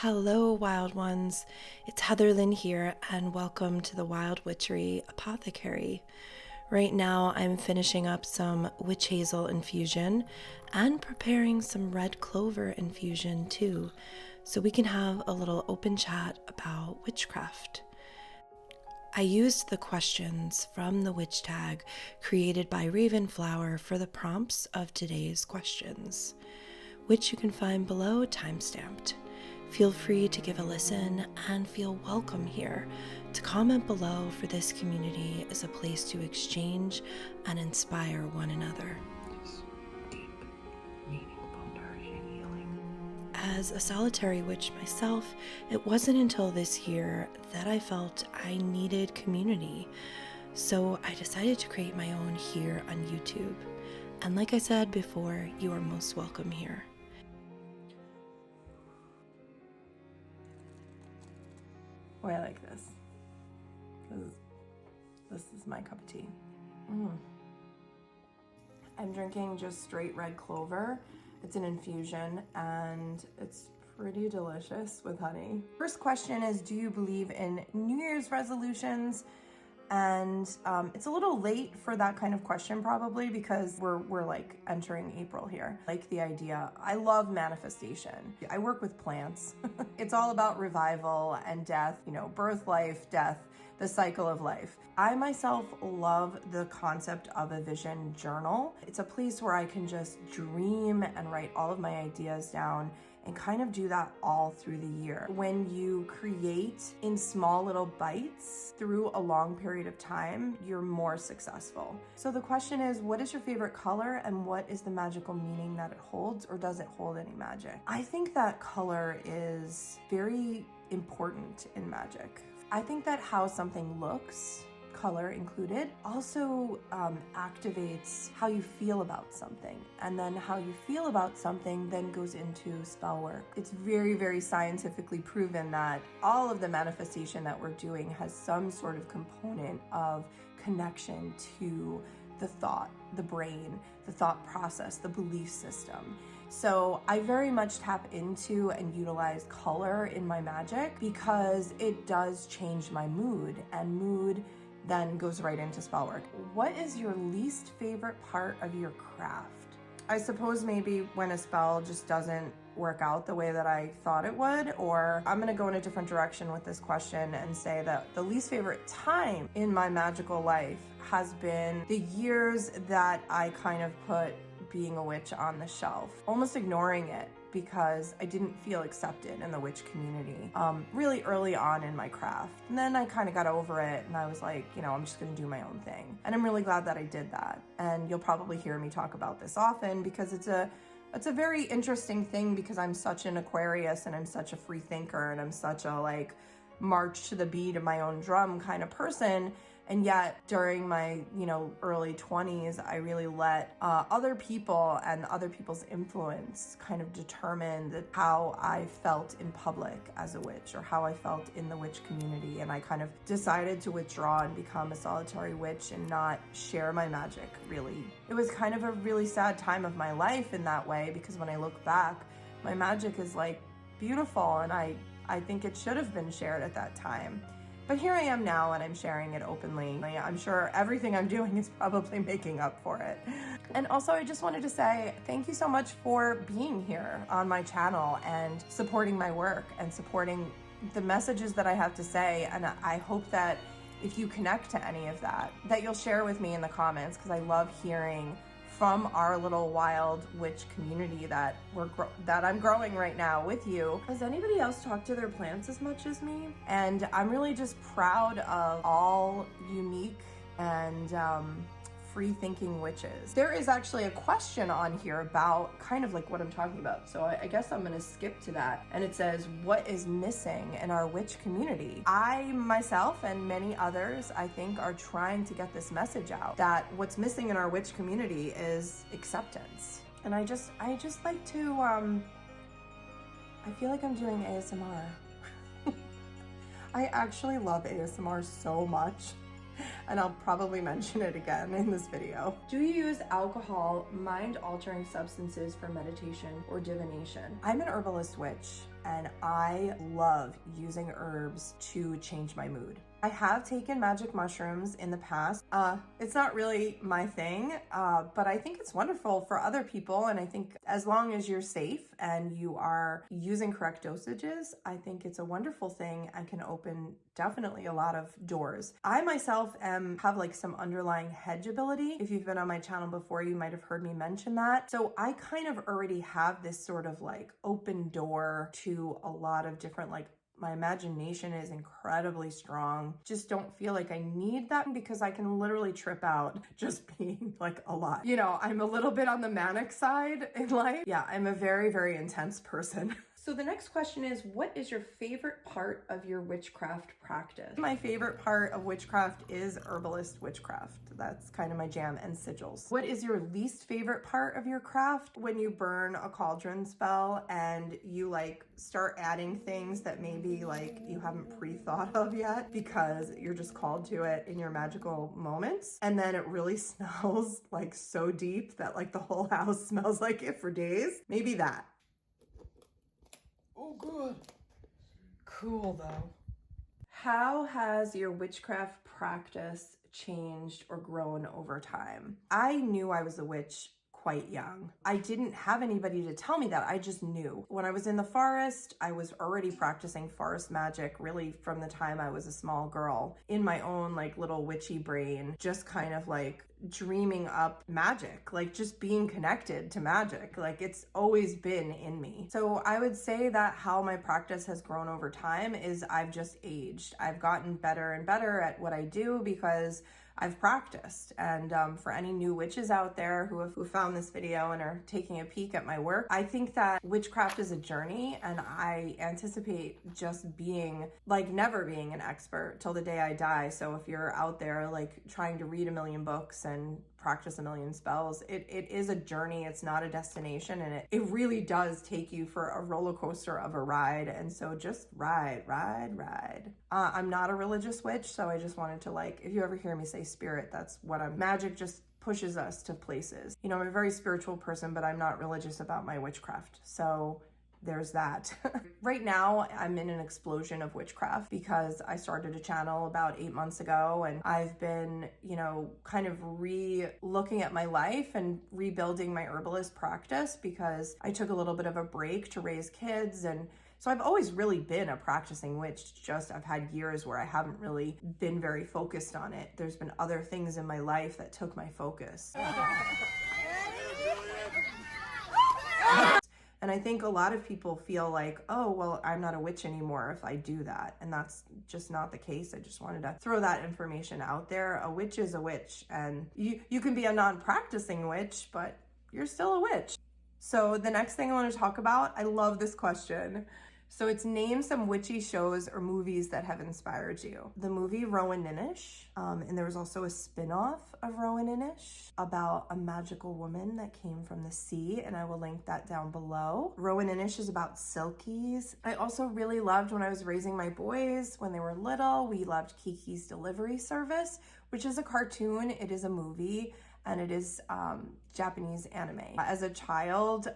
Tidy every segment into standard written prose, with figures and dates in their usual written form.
Hello, wild ones. It's Heather Lynn here, and welcome to the Wild Witchery Apothecary. Right now, I'm finishing up some witch hazel infusion and preparing some red clover infusion too, so we can have a little open chat about witchcraft. I used the questions from the witch tag created by Ravenflower for the prompts of today's questions, which you can find below timestamped. Feel free to give a listen and feel welcome here. To comment below, for this community is a place to exchange and inspire one another. As a solitary witch myself, it wasn't until this year that I felt I needed community. So I decided to create my own here on YouTube. And like I said before, you are most welcome here. Oh, I like this. This is my cup of tea. I'm drinking just straight red clover. It's an infusion and it's pretty delicious with honey. First question is, do you believe in New Year's resolutions? And it's a little late for that kind of question probably, because we're like entering April here. Like the idea, I love manifestation. I work with plants. It's all about revival and death, birth, life, death, the cycle of life. I myself love the concept of a vision journal. It's a place where I can just dream and write all of my ideas down and kind of do that all through the year. When you create in small little bites through a long period of time, you're more successful. So the question is, what is your favorite color and what is the magical meaning that it holds, or does it hold any magic? I think that color is very important in magic. I think that how something looks, color included, also activates how you feel about something, and then how you feel about something then goes into spell work. It's very, very scientifically proven that all of the manifestation that we're doing has some sort of component of connection to the thought, the brain, the thought process, the belief system. So I very much tap into and utilize color in my magic because it does change my mood, and mood then goes right into spell work. What is your least favorite part of your craft? I suppose maybe when a spell just doesn't work out the way that I thought it would, or I'm gonna go in a different direction with this question and say that the least favorite time in my magical life has been the years that I kind of put being a witch on the shelf, almost ignoring it because I didn't feel accepted in the witch community really early on in my craft. And then I kind of got over it and I was like, I'm just gonna do my own thing. And I'm really glad that I did that. And you'll probably hear me talk about this often because it's a very interesting thing, because I'm such an Aquarius and I'm such a free thinker and I'm such a march to the beat of my own drum kind of person. And yet during my, early 20s, I really let other people and other people's influence kind of determine how I felt in public as a witch, or how I felt in the witch community. And I kind of decided to withdraw and become a solitary witch and not share my magic, really. It was kind of a really sad time of my life in that way, because when I look back, my magic is beautiful, and I think it should have been shared at that time. But here I am now, and I'm sharing it openly. I'm sure everything I'm doing is probably making up for it. And also, I just wanted to say thank you so much for being here on my channel and supporting my work and supporting the messages that I have to say. And I hope that if you connect to any of that you'll share with me in the comments, because I love hearing from our little wild witch community that I'm growing right now with you. Does anybody else talk to their plants as much as me? And I'm really just proud of all unique and free-thinking witches. There is actually a question on here about kind of what I'm talking about. So I guess I'm gonna skip to that. And it says, what is missing in our witch community? I myself and many others, I think, are trying to get this message out that what's missing in our witch community is acceptance. And I just like to, I feel like I'm doing ASMR. I actually love ASMR so much. And I'll probably mention it again in this video. Do you use alcohol, mind-altering substances for meditation or divination? I'm an herbalist witch. and I love using herbs to change my mood. I have taken magic mushrooms in the past. It's not really my thing, but I think it's wonderful for other people. And I think as long as you're safe and you are using correct dosages, I think it's a wonderful thing and can open definitely a lot of doors. I myself have like some underlying hedge ability. If you've been on my channel before, you might have heard me mention that. So I kind of already have this sort of like open door to a lot of different, like, my imagination is incredibly strong. Just don't feel like I need that because I can literally trip out just being like a lot. You know, I'm a little bit on the manic side in life. Yeah, I'm a very, very intense person. So the next question is, what is your favorite part of your witchcraft practice? My favorite part of witchcraft is herbalist witchcraft. That's kind of my jam, and sigils. What is your least favorite part of your craft? When you burn a cauldron spell and you like start adding things that maybe like you haven't pre-thought of yet because you're just called to it in your magical moments. And then it really smells like so deep that like the whole house smells like it for days. Maybe that. Oh, good. Cool, though. How has your witchcraft practice changed or grown over time? I knew I was a witch quite young. I didn't have anybody to tell me that. I just knew. When I was in the forest, I was already practicing forest magic really from the time I was a small girl in my own like little witchy brain, just kind of like dreaming up magic, like just being connected to magic. Like it's always been in me. So I would say that how my practice has grown over time is I've just aged. I've gotten better and better at what I do because I've practiced. And for any new witches out there who found this video and are taking a peek at my work, I think that witchcraft is a journey, and I anticipate just being like never being an expert till the day I die. So if you're out there like trying to read a million books and practice a million spells, it is a journey. It's not a destination, and it really does take you for a roller coaster of a ride. And so just ride. I'm not a religious witch, so I just wanted to, like, if you ever hear me say spirit, that's what I'm. Magic just pushes us to places. You know, I'm a very spiritual person, but I'm not religious about my witchcraft. So there's that. Right now, I'm in an explosion of witchcraft because I started a channel about 8 months ago, and I've been, you know, kind of re-looking at my life and rebuilding my herbalist practice because I took a little bit of a break to raise kids. And so I've always really been a practicing witch, just I've had years where I haven't really been very focused on it. There's been other things in my life that took my focus. And I think a lot of people feel like, oh, well, I'm not a witch anymore if I do that. And that's just not the case. I just wanted to throw that information out there. A witch is a witch, and you can be a non-practicing witch, but you're still a witch. So the next thing I want to talk about, I love this question. So it's name some witchy shows or movies that have inspired you. The movie Rowan Ninish, and there was also a spin-off of Rowan Ninish about a magical woman that came from the sea, and I will link that down below. Rowan Ninish is about silkies. I also really loved when I was raising my boys when they were little, we loved Kiki's Delivery Service, which is a cartoon, it is a movie, and it is Japanese anime. As a child,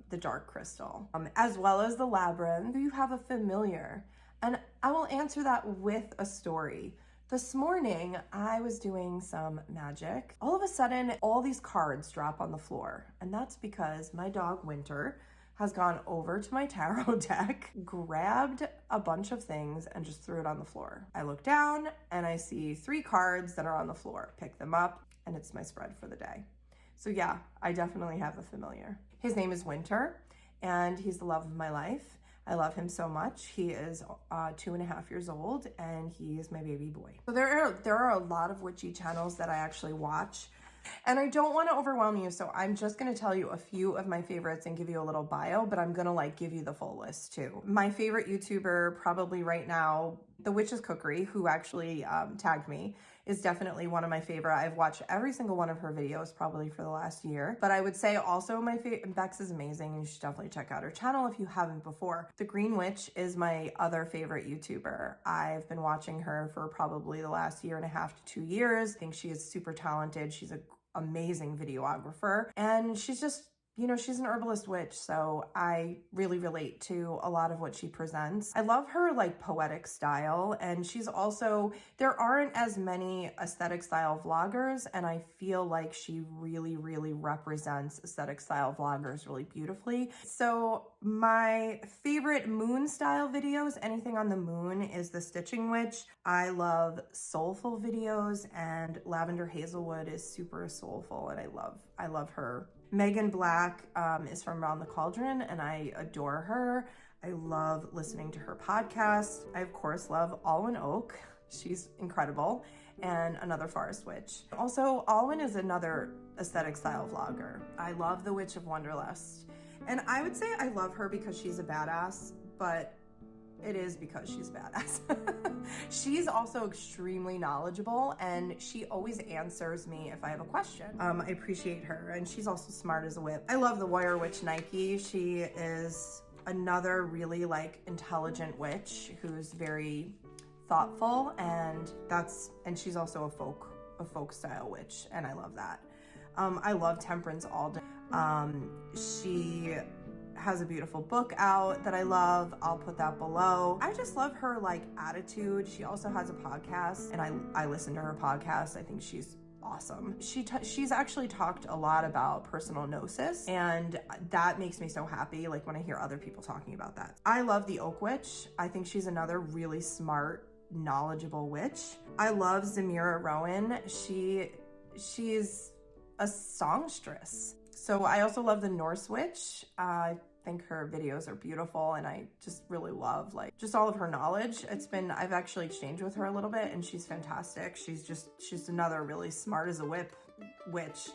The Dark Crystal, as well as The Labyrinth. Do you have a familiar? And I will answer that with a story. This morning, I was doing some magic. All of a sudden, all these cards drop on the floor. And that's because my dog, Winter, has gone over to my tarot deck, grabbed a bunch of things, and just threw it on the floor. I look down, and I see 3 cards that are on the floor. Pick them up, and it's my spread for the day. So yeah, I definitely have a familiar. His name is Winter, and he's the love of my life. I love him so much. He is 2.5 years old, and he is my baby boy. So there are a lot of witchy channels that I actually watch, and I don't want to overwhelm you, so I'm just going to tell you a few of my favorites and give you a little bio, but I'm going to like give you the full list too. My favorite YouTuber probably right now, The Witch's Cookery, who actually tagged me, is definitely one of my favorite. I've watched every single one of her videos probably for the last year. But I would say also my favorite, Bex is amazing, and you should definitely check out her channel if you haven't before. The Green Witch is my other favorite YouTuber. I've been watching her for probably the last 1.5 to 2 years. I think she is super talented. She's an amazing videographer, and she's just you know, she's an herbalist witch, so I really relate to a lot of what she presents. I love her like poetic style, and she's also, there aren't as many aesthetic style vloggers, and I feel like she really, really represents aesthetic style vloggers really beautifully. So my favorite moon style videos, anything on the moon, is the Stitching Witch. I love soulful videos, and Lavender Hazelwood is super soulful, and I love her. Megan Black is from Around the Cauldron, and I adore her. I love listening to her podcast. I, of course, love Alwyn Oak. She's incredible. And Another Forest Witch. Also, Alwyn is another aesthetic style vlogger. I love The Witch of Wonderlust. And I would say I love her because she's a badass, but it is because she's badass. She's also extremely knowledgeable, and she always answers me if I have a question. I appreciate her, and she's also smart as a whip. I love the Warrior Witch Nike. She is another really like intelligent witch who's very thoughtful, and she's also a folk style witch, and I love that. I love Temperance Alden. She has a beautiful book out that I love. I'll put that below. I just love her like attitude. She also has a podcast, and I listen to her podcast. I think she's awesome. She's actually talked a lot about personal gnosis, and that makes me so happy, like when I hear other people talking about that. I love the Oak Witch. I think she's another really smart, knowledgeable witch. I love Zamira Rowan. She's a songstress. So I also love the Norse Witch. I think her videos are beautiful, and I just really love like just all of her knowledge. I've actually exchanged with her a little bit, and she's fantastic. She's another really smart as a whip witch.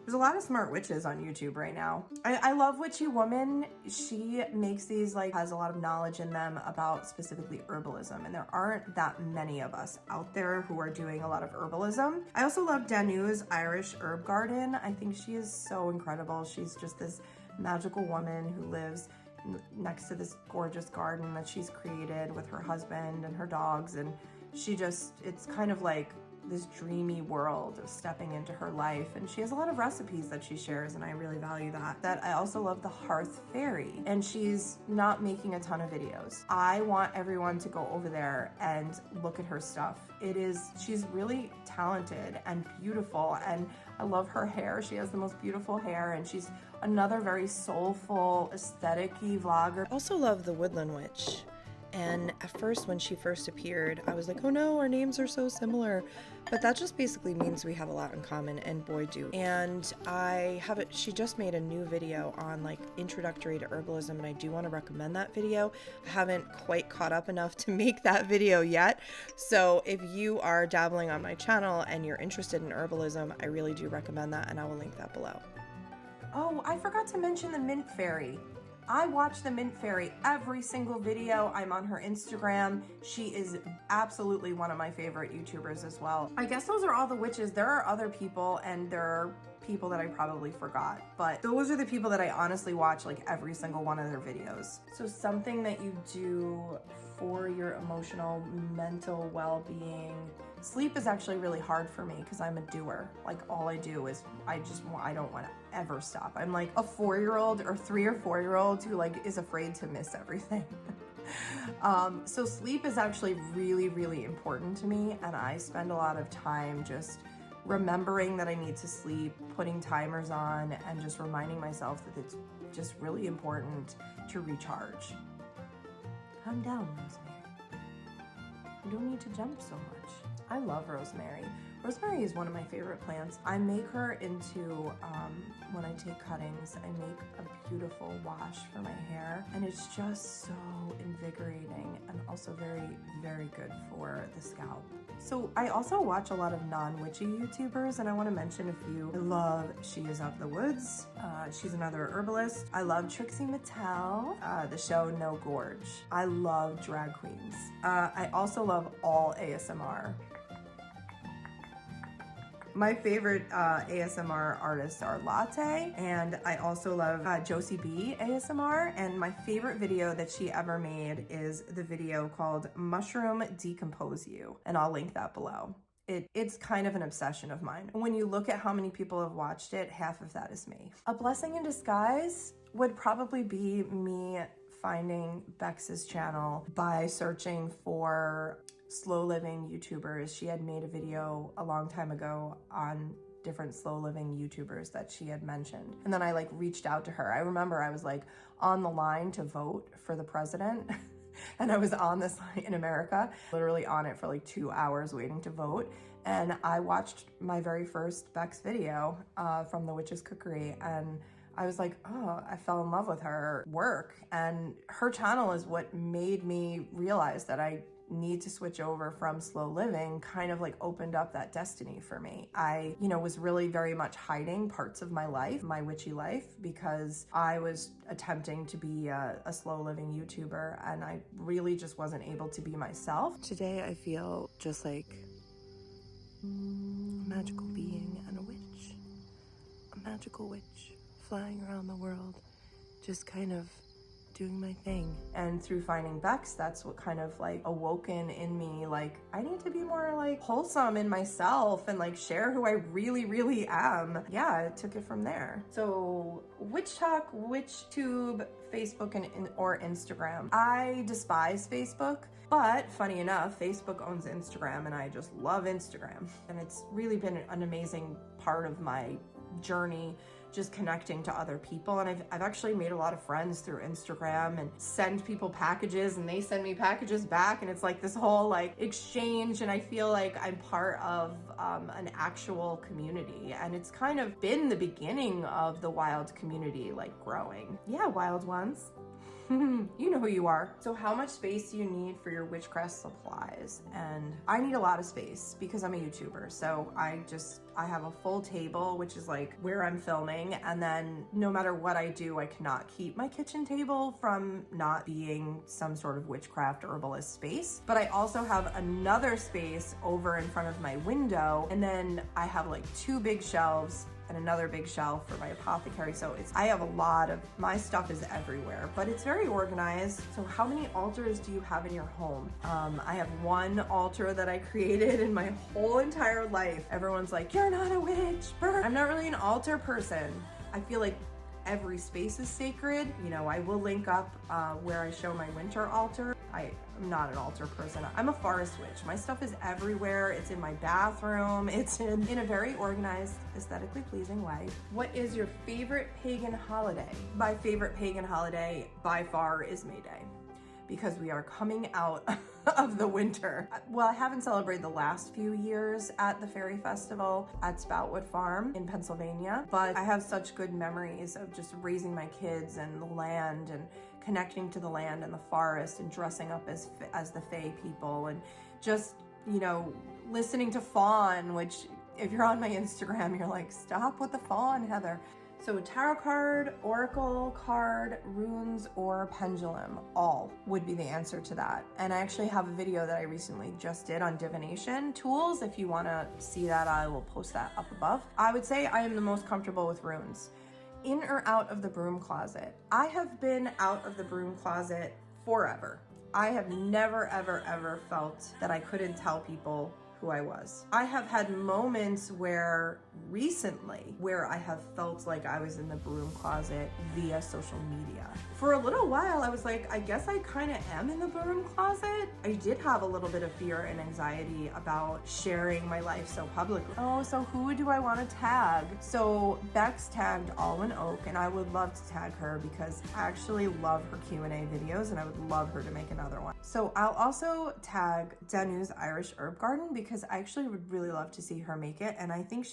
There's a lot of smart witches on YouTube right now. I love Witchy Woman. She makes these has a lot of knowledge in them about specifically herbalism, and there aren't that many of us out there who are doing a lot of herbalism. I also love Danu's Irish Herb Garden. I think she is so incredible. She's just this magical woman who lives next to this gorgeous garden that she's created with her husband and her dogs, and it's kind of like this dreamy world of stepping into her life, and she has a lot of recipes that she shares, and I really value that. I also love the Hearth Fairy, and she's not making a ton of videos. I want everyone to go over there and look at her stuff. She's really talented and beautiful, and I love her hair. She has the most beautiful hair, and she's another very soulful, aesthetic-y vlogger. I also love the Woodland Witch. And at first, when she first appeared, I was like, oh no, our names are so similar. But that just basically means we have a lot in common, and boy do. And she just made a new video on like introductory to herbalism, and I do want to recommend that video. I haven't quite caught up enough to make that video yet. So if you are dabbling on my channel and you're interested in herbalism, I really do recommend that, and I will link that below. Oh, I forgot to mention the Mint Fairy. I watch the Mint Fairy every single video. I'm on her Instagram. She is absolutely one of my favorite YouTubers as well. I guess those are all the witches. There are other people, and there are people that I probably forgot, but those are the people that I honestly watch like every single one of their videos. So something that you do for your emotional, mental well-being. Sleep is actually really hard for me because I'm a doer. Like all I do is I don't want to ever stop. I'm like a 4-year-old or 3 or 4-year-old who is afraid to miss everything. So sleep is actually really, really important to me, and I spend a lot of time just remembering that I need to sleep, putting timers on, and just reminding myself that it's just really important to recharge. Calm down, Rosemary. You don't need to jump so much. I love rosemary. Rosemary is one of my favorite plants. I make her into, when I take cuttings, I make a beautiful wash for my hair, and it's just so invigorating and also very, very good for the scalp. So I also watch a lot of non-witchy YouTubers, and I want to mention a few. I love She Is Of the Woods. She's another herbalist. I love Trixie Mattel, the show No Gorge. I love drag queens. I also love all ASMR. My favorite ASMR artists are Latte, and I also love Josie B ASMR, and my favorite video that she ever made is the video called Mushroom Decompose You, and I'll link that below. it's kind of an obsession of mine. When you look at how many people have watched it, half of that is me. A blessing in disguise would probably be me finding Bex's channel by searching for slow living YouTubers. She had made a video a long time ago on different slow living YouTubers that she had mentioned. And then I like reached out to her. I remember I was like on the line to vote for the president and I was on this line in America, literally on it for like 2 hours waiting to vote. And I watched my very first Bex video from the Witch's Cookery, and I was like, oh, I fell in love with her work. And her channel is what made me realize that I need to switch over from slow living, kind of like opened up that destiny for me. I, was really very much hiding parts of my life, my witchy life, because I was attempting to be a slow living YouTuber and I really just wasn't able to be myself. Today I feel just like a magical being and a witch, a magical witch flying around the world, just kind of doing my thing. And through finding Bex, that's what kind of like awoken in me, like I need to be more like wholesome in myself and like share who I really, really am. Yeah, I took it from there. So Witchtok, Witchtube, Facebook or Instagram. I despise Facebook, but funny enough, Facebook owns Instagram and I just love Instagram. And it's really been an amazing part of my journey, just connecting to other people. And I've actually made a lot of friends through Instagram and send people packages and they send me packages back. And it's like this whole like exchange. And I feel like I'm part of an actual community. And it's kind of been the beginning of the wild community, like growing. Yeah, wild ones. You know who you are. So how much space do you need for your witchcraft supplies? And I need a lot of space because I'm a YouTuber. So I have a full table, which is like where I'm filming. And then no matter what I do, I cannot keep my kitchen table from not being some sort of witchcraft herbalist space. But I also have another space over in front of my window. And then I have like 2 big shelves and another big shelf for my apothecary. So I have a lot of, my stuff is everywhere, but it's very organized. So how many altars do you have in your home? I have 1 altar that I created in my whole entire life. Everyone's like, you're not a witch. I'm not really an altar person. I feel like every space is sacred. I will link up where I show my winter altar. I'm not an altar person. I'm a forest witch. My stuff is everywhere. It's in my bathroom. It's in a very organized, aesthetically pleasing way. What is your favorite pagan holiday? My favorite pagan holiday by far is May Day, because we are coming out of the winter. Well, I haven't celebrated the last few years at the Fairy Festival at Spoutwood Farm in Pennsylvania, but I have such good memories of just raising my kids and the land and connecting to the land and the forest and dressing up as the Fae people and just, listening to Fawn, which if you're on my Instagram, you're like, stop with the Fawn, Heather. So tarot card, oracle card, runes, or pendulum, all would be the answer to that. And I actually have a video that I recently just did on divination tools. If you want to see that, I will post that up above. I would say I am the most comfortable with runes. In or out of the broom closet? I have been out of the broom closet forever. I have never, ever, ever felt that I couldn't tell people who I was. I have had moments recently where I have felt like I was in the broom closet via social media. For a little while, I was like, I guess I kind of am in the broom closet. I did have a little bit of fear and anxiety about sharing my life so publicly. Oh, so who do I want to tag? So Bex tagged Alwyn Oak, and I would love to tag her because I actually love her Q&A videos and I would love her to make another one. So I'll also tag Danu's Irish Herb Garden because I actually would really love to see her make it. And I think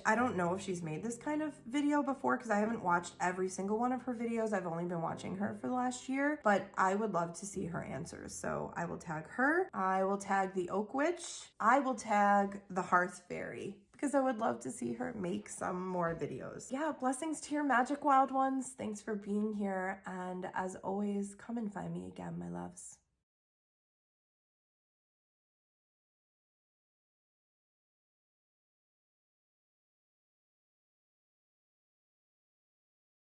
I don't know if she's made this kind of video before because I haven't watched every single one of her videos. I've only been watching her for the last year, but I would love to see her answers. So I will tag her. I will tag the Oak Witch. I will tag the Hearth Fairy because I would love to see her make some more videos. Yeah, blessings to your magic, wild ones. Thanks for being here. And as always, come and find me again, my loves.